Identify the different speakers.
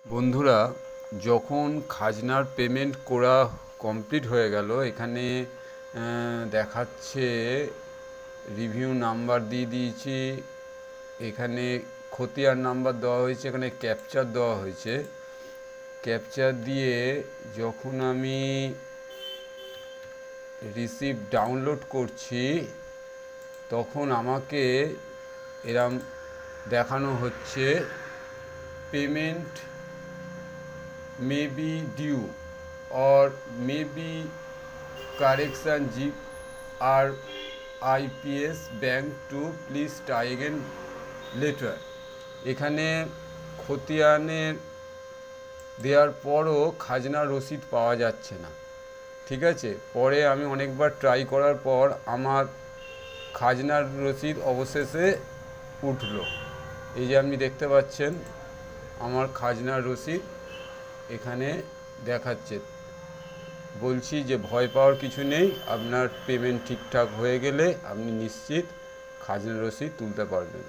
Speaker 1: বন্ধুরা, যখন খাজনার পেমেন্ট করা কমপ্লিট হয়ে গেল, এখানে দেখাচ্ছে রিভিউ নাম্বার দিয়ে দিয়েছি, এখানে খতিয়ান নাম্বার দেওয়া হয়েছে, এখানে ক্যাপচার দেওয়া হয়েছে। ক্যাপচার দিয়ে যখন আমি রিসিপ্ট ডাউনলোড করছি তখন আমাকে এরম দেখানো হচ্ছে payment may be due or may be correction GRIPS bank to please try again later। এখানে খতিয়ানের দেওয়ার পরও খাজনার রসিদ পাওয়া যাচ্ছে না। ঠিক আছে, পরে আমি অনেকবার ট্রাই করার পর আমার খাজনার রসিদ অবশেষে উঠলো। এই যে আপনি দেখতে পাচ্ছেন আমার খাজনার রসিদ এখানে দেখাচ্ছে। বলছি যে ভয় পাওয়ার কিছু নেই, আপনার পেমেন্ট ঠিকঠাক হয়ে গেলে আপনি নিশ্চিত খাজনা রসিদ তুলতে পারবেন।